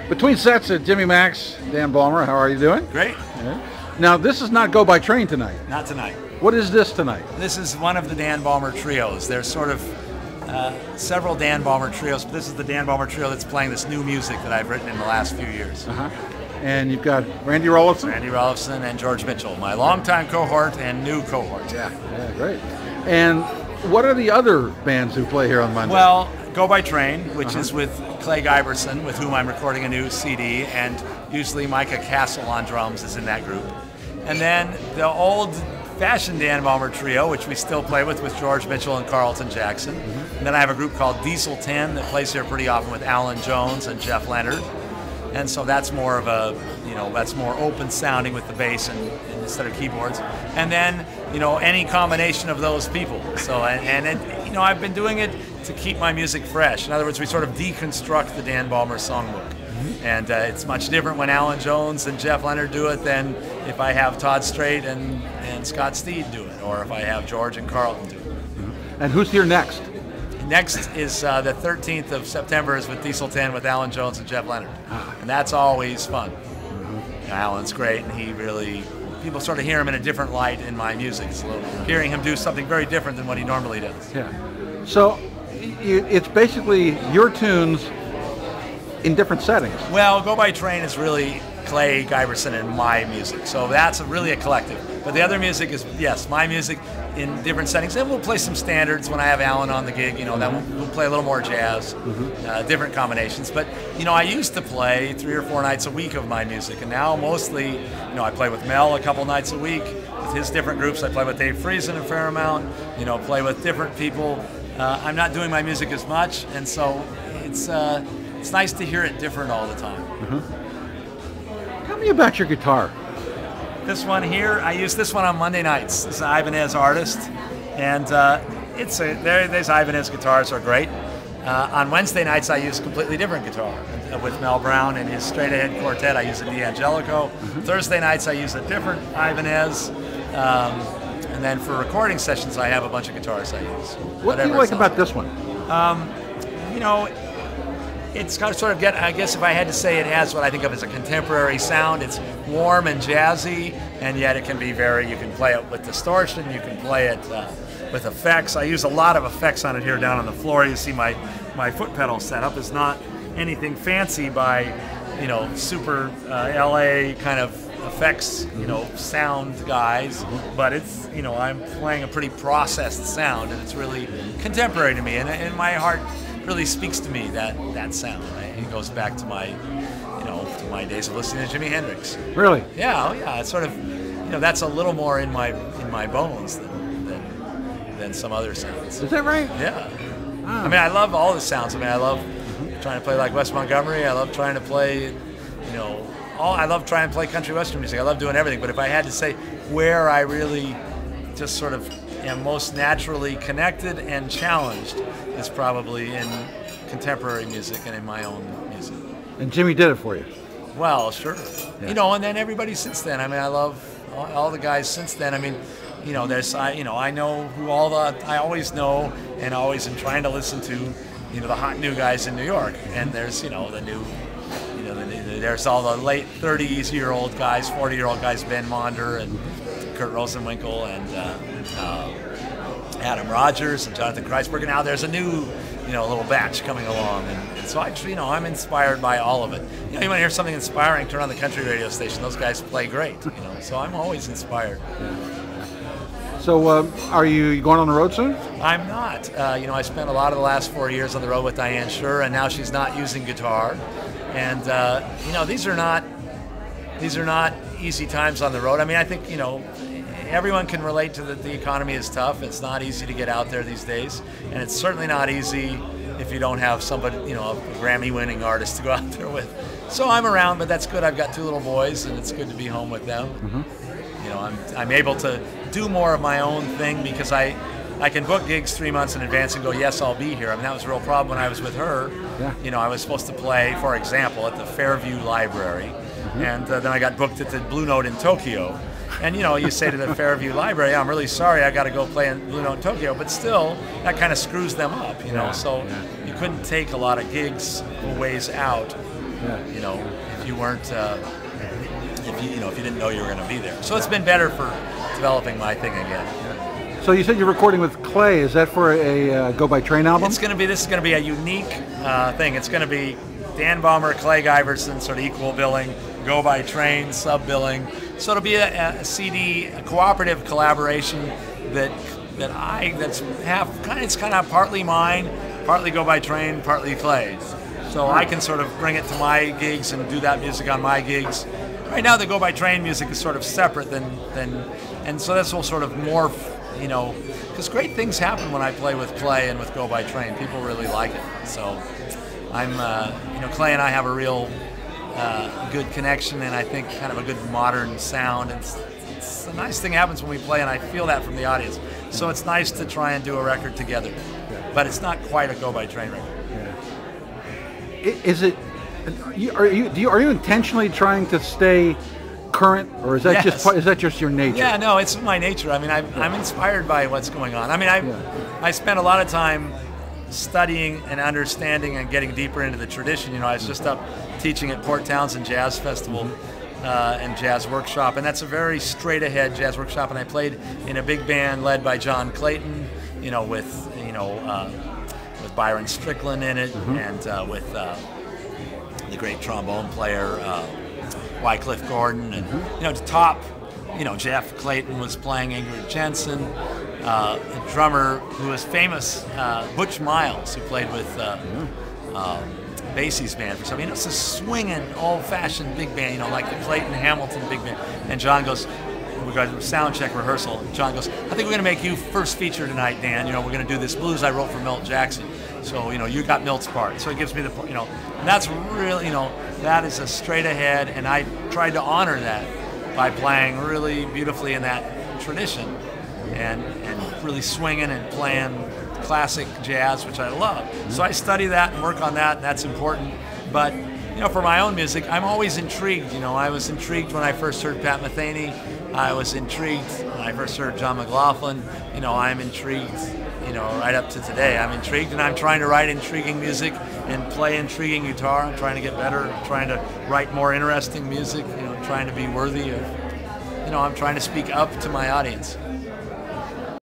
Between sets at Jimmy Mak's, Dan Balmer, how are you doing? Great. Yeah. Now, this is not Go by Train tonight. Not tonight. What is this tonight? This is one of the Dan Balmer trios. There's sort of several Dan Balmer trios, but this is the Dan Balmer trio that's playing this new music that I've written in the last few years. And you've got Randy Rollison? Randy Rollison and George Mitchell, my longtime cohort and new cohort. Yeah, great. And what are the other bands who play here on Monday? Well, Go by Train, which is with Clay Giberson, with whom I'm recording a new CD, and usually Micah Castle on drums is in that group. And then the old-fashioned Dan Balmer trio, which we still play with George Mitchell and Carlton Jackson. And then I have a group called Diesel 10 that plays here pretty often with Alan Jones and Jeff Leonard. And so that's more of a, that's more open sounding with the bass and instead of keyboards. And then, any combination of those people. So, I've been doing it to keep my music fresh. In other words, we sort of deconstruct the Dan Balmer songbook. And it's much different when Alan Jones and Jeff Leonard do it than if I have Todd Strait and Scott Steed do it, or if I have George and Carlton do it. And who's here next? Next is the 13th of September is with Diesel 10 with Alan Jones and Jeff Leonard. And that's always fun. Alan's great, and he really, people sort of hear him in a different light in my music. So hearing him do something very different than what he normally does. Yeah. So it's basically your tunes in different settings. Well, Go by Train is really Clay Giberson and my music. So that's really a collective. But the other music is, yes, my music in different settings. And we'll play some standards when I have Alan on the gig. Then we'll play a little more jazz, different combinations. But, I used to play 3 or 4 nights a week of my music. And now mostly, I play with Mel a couple nights a week with his different groups. I play with Dave Friesen a fair amount, play with different people. I'm not doing my music as much. And so it's nice to hear it different all the time. Tell me about your guitar. This one here, I use this one on Monday nights. This is an Ibanez Artist, and there's Ibanez guitars are great. On Wednesday nights, I use a completely different guitar. With Mel Brown and his straight ahead quartet, I use a D'Angelico. Thursday nights, I use a different Ibanez. And then for recording sessions, I have a bunch of guitars I use. What do you like about this one? It's got to sort of I guess if I had to say, it has what I think of as a contemporary sound. It's warm and jazzy, and yet it can be you can play it with distortion, you can play it with effects. I use a lot of effects on it here down on the floor. You see my foot pedal setup is not anything fancy by, super LA kind of effects, sound guys, but it's, I'm playing a pretty processed sound, and it's really contemporary to me, and my heart really speaks to me, that sound. Right? It goes back to my, to my days of listening to Jimi Hendrix. Really? Yeah, It's sort of, that's a little more in my bones than some other sounds. Is that right? Yeah. I mean, I love all the sounds. I love trying to play like Wes Montgomery. I love trying to play, I love trying to play country western music. I love doing everything. But if I had to say where I really just sort of am most naturally connected and challenged, is probably in contemporary music and in my own music. And Jimmy did it for you. Well, sure. Yeah. And then everybody since then. I love all the guys since then. There's I know who I always know and always am trying to listen to, the hot new guys in New York. And there's the new, there's all the late 30-year-old guys, 40-year-old guys, Ben Monder and Kurt Rosenwinkel and Adam Rogers and Jonathan Kreisberg, and now there's a new, little batch coming along, and so I'm inspired by all of it. You want to hear something inspiring? Turn on the country radio station; those guys play great. So I'm always inspired. So, are you going on the road soon? I'm not. I spent a lot of the last 4 years on the road with Diane Shure, and now she's not using guitar, and these are not easy times on the road. I think everyone can relate to the economy is tough. It's not easy to get out there these days, and it's certainly not easy if you don't have somebody, a Grammy-winning artist to go out there with. So I'm around, but that's good. I've got 2 little boys, and it's good to be home with them. I'm able to do more of my own thing because I can book gigs 3 months in advance and go, yes, I'll be here. That was a real problem when I was with her. Yeah. I was supposed to play, for example, at the Fairview Library, and then I got booked at the Blue Note in Tokyo. And you say to the Fairview Library, I'm really sorry, I got to go play in Blue Note in Tokyo, but still, that kind of screws them up, so you couldn't take a lot of gigs a ways out. You know, if you weren't, if you didn't know you were going to be there. So it's been better for developing my thing again. So you said you're recording with Clay. Is that for a Go by Train album? This is going to be a unique thing. It's going to be Dan Balmer, Clay Giverson, sort of equal billing, Go by Train, sub billing. So it'll be a CD, a cooperative collaboration it's kind of partly mine, partly Go by Train, partly Clay's. So I can sort of bring it to my gigs and do that music on my gigs. Right now the Go by Train music is sort of separate and so this will sort of morph, you know, because great things happen when I play with Clay and with Go by Train. People really like it. So I'm, you know, Clay and I have a real good connection, and I think kind of a good modern sound. It's a nice thing happens when we play, and I feel that from the audience. So it's nice to try and do a record together, but it's not quite a Go by Train record. Is it? Are you intentionally trying to stay current, or is that just your nature? Yeah, no, it's my nature. I mean, I'm inspired by what's going on. I mean, I spent a lot of time studying and understanding and getting deeper into the tradition. You know, I was just up teaching at Port Townsend Jazz Festival and Jazz Workshop, and that's a very straight-ahead jazz workshop. And I played in a big band led by John Clayton, you know, with Byron Strickland in it, and with the great trombone player Wycliffe Gordon, and you know, to top, you know, Jeff Clayton was playing Ingrid Jensen, a drummer who was famous, Butch Miles, who played with Basie's band for some. You know, it's a swinging, old-fashioned big band, you know, like the Clayton Hamilton big band. And John goes, we got a sound check rehearsal. And John goes, I think we're going to make you first feature tonight, Dan. You know, we're going to do this blues I wrote for Milt Jackson. So, you know, you got Milt's part. So it gives me the, you know, and that's really, you know, that is a straight ahead, and I tried to honor that by playing really beautifully in that tradition and really swinging and playing classic jazz, which I love. So I study that and work on that, and that's important. But, you know, for my own music, I'm always intrigued. You know, I was intrigued when I first heard Pat Metheny. I was intrigued when I first heard John McLaughlin. You know, I'm intrigued, you know, right up to today. I'm intrigued, and I'm trying to write intriguing music and play intriguing guitar. I'm trying to get better. I'm trying to write more interesting music. You know, I'm trying to be worthy of, you know, I'm trying to speak up to my audience.